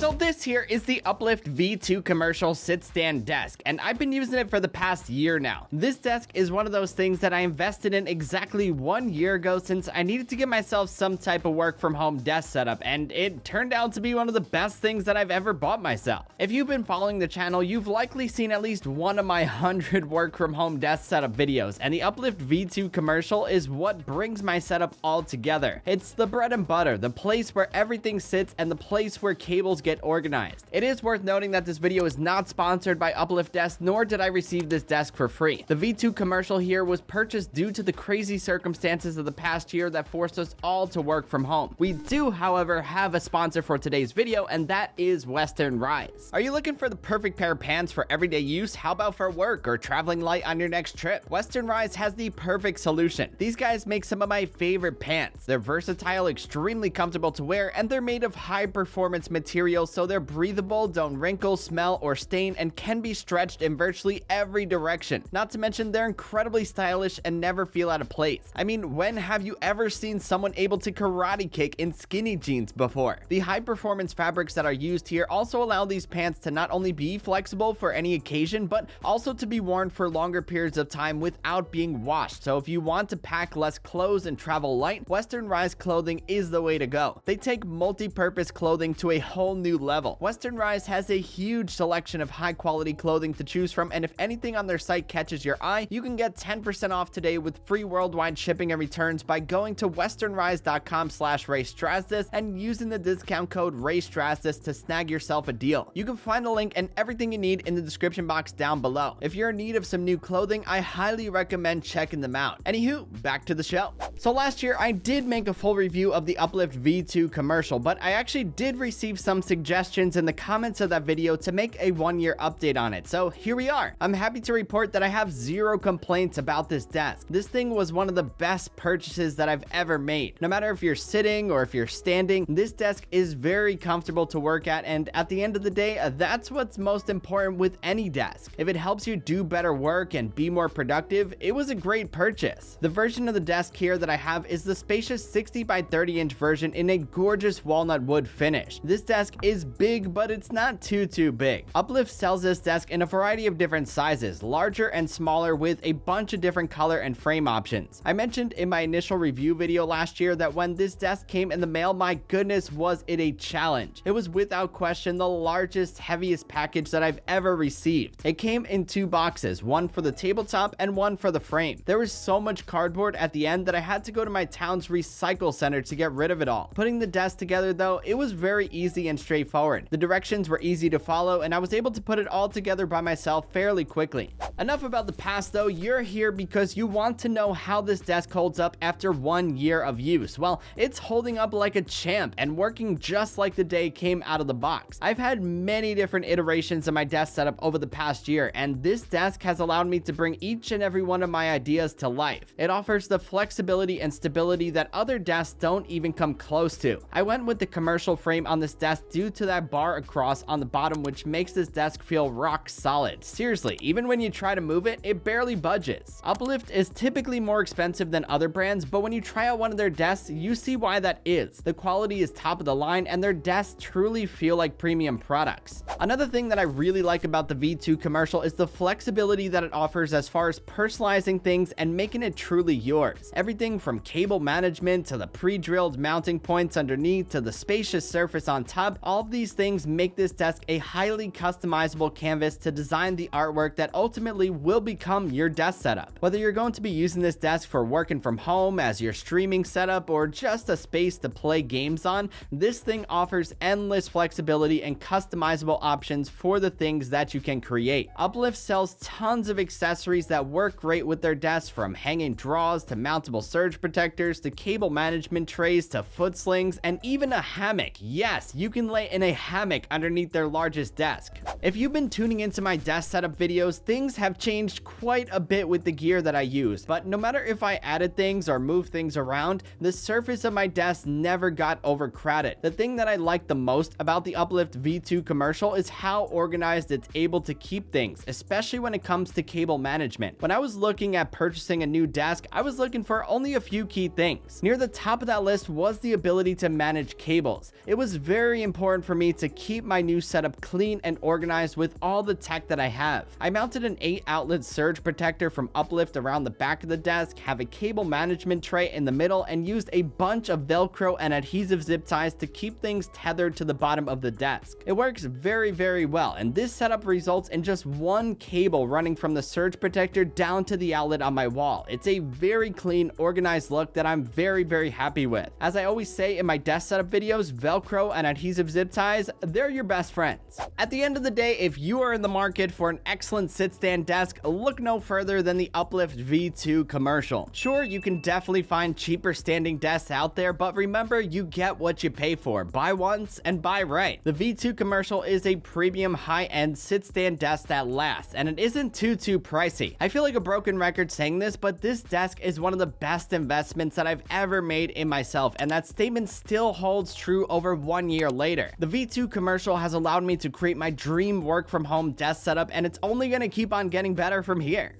So this here is the Uplift V2 commercial sit-stand desk, and I've been using it for the past year now. This desk is one of those things that I invested in exactly 1 year ago since I needed to get myself some type of work from home desk setup, and it turned out to be one of the best things that I've ever bought myself. If you've been following the channel, you've likely seen at least one of my 100 work from home desk setup videos, and the Uplift V2 commercial is what brings my setup all together. It's the bread and butter, the place where everything sits, and the place where cables get organized. It is worth noting that this video is not sponsored by Uplift Desk, nor did I receive this desk for free. The V2 commercial here was purchased due to the crazy circumstances of the past year that forced us all to work from home. We do, however, have a sponsor for today's video, and that is Western Rise. Are you looking for the perfect pair of pants for everyday use? How about for work or traveling light on your next trip? Western Rise has the perfect solution. These guys make some of my favorite pants. They're versatile, extremely comfortable to wear, and they're made of high performance materials, so they're breathable, don't wrinkle, smell, or stain, and can be stretched in virtually every direction. Not to mention, they're incredibly stylish and never feel out of place. I mean, when have you ever seen someone able to karate kick in skinny jeans before? The high performance fabrics that are used here also allow these pants to not only be flexible for any occasion, but also to be worn for longer periods of time without being washed. So if you want to pack less clothes and travel light, Western Rise clothing is the way to go. They take multi-purpose clothing to a whole new level. Western Rise has a huge selection of high quality clothing to choose from, and if anything on their site catches your eye, you can get 10% off today with free worldwide shipping and returns by going to westernrise.com/RayStrasdas and using the discount code RayStrasdas to snag yourself a deal. You can find the link and everything you need in the description box down below. If you're in need of some new clothing, I highly recommend checking them out. Anywho, back to the show. So last year I did make a full review of the Uplift V2 commercial, but I actually did receive some suggestions in the comments of that video to make a 1-year update on it. So here we are. I'm happy to report that I have zero complaints about this desk. This thing was one of the best purchases that I've ever made. No matter if you're sitting or if you're standing, this desk is very comfortable to work at, and at the end of the day, that's what's most important with any desk. If it helps you do better work and be more productive, it was a great purchase. The version of the desk here that I have is the spacious 60 by 30 inch version in a gorgeous walnut wood finish. This desk is big, but it's not too big. Uplift sells this desk in a variety of different sizes, larger and smaller, with a bunch of different color and frame options. I mentioned in my initial review video last year that when this desk came in the mail, my goodness was it a challenge. It was without question the largest, heaviest package that I've ever received. It came in 2 boxes, one for the tabletop and one for the frame. There was so much cardboard at the end that I had to go to my town's recycle center to get rid of it all. Putting the desk together though, it was very easy and straightforward. The directions were easy to follow, and I was able to put it all together by myself fairly quickly. Enough about the past though. You're here because you want to know how this desk holds up after 1 year of use. Well, it's holding up like a champ and working just like the day it came out of the box. I've had many different iterations of my desk setup over the past year, and this desk has allowed me to bring each and every one of my ideas to life. It offers the flexibility and stability that other desks don't even come close to. I went with the commercial frame on this desk due to that bar across on the bottom, which makes this desk feel rock solid. Seriously, even when you try to move it, it barely budges. Uplift is typically more expensive than other brands, but when you try out one of their desks, you see why that is. The quality is top of the line, and their desks truly feel like premium products. Another thing that I really like about the V2 commercial is the flexibility that it offers as far as personalizing things and making it truly yours. Everything from cable management to the pre-drilled mounting points underneath to the spacious surface on top, all of these things make this desk a highly customizable canvas to design the artwork that ultimately will become your desk setup. Whether you're going to be using this desk for working from home, as your streaming setup, or just a space to play games on, this thing offers endless flexibility and customizable options for the things that you can create. Uplift sells tons of accessories that work great with their desks, from hanging drawers to mountable surge protectors to cable management trays to foot slings and even a hammock. Yes, you can lay in a hammock underneath their largest desk. If you've been tuning into my desk setup videos, things have changed quite a bit with the gear that I use, but no matter if I added things or moved things around, the surface of my desk never got overcrowded. The thing that I like the most about the Uplift V2 commercial is how organized it's able to keep things, especially when it comes to cable management. When I was looking at purchasing a new desk, I was looking for only a few key things. Near the top of that list was the ability to manage cables. It was very important for me to keep my new setup clean and organized with all the tech that I have. I mounted an 8-outlet surge protector from Uplift around the back of the desk, have a cable management tray in the middle, and used a bunch of Velcro and adhesive zip ties to keep things tethered to the bottom of the desk. It works very well, and this setup results in just one cable running from the surge protector down to the outlet on my wall. It's a very clean, organized look that I'm very happy with. As I always say in my desk setup videos, Velcro and adhesive zip ties, they're your best friends. At the end of the day, if you are in the market for an excellent sit-stand desk, look no further than the Uplift V2 commercial. Sure, you can definitely find cheaper standing desks out there, but remember, you get what you pay for. Buy once and buy right. The V2 commercial is a premium high-end sit-stand desk that lasts, and it isn't too pricey. I feel like a broken record saying this, but this desk is one of the best investments that I've ever made in myself, and that statement still holds true over 1 year later. The V2 commercial has allowed me to create my dream work from home desk setup, and it's only gonna keep on getting better from here.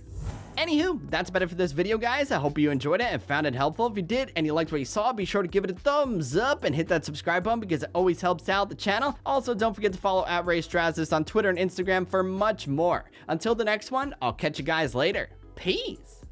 Anywho, that's about it for this video, guys. I hope you enjoyed it and found it helpful. If you did and you liked what you saw, be sure to give it a thumbs up and hit that subscribe button because it always helps out the channel. Also, don't forget to follow at Raymond Strazdas on Twitter and Instagram for much more. Until the next one, I'll catch you guys later. Peace.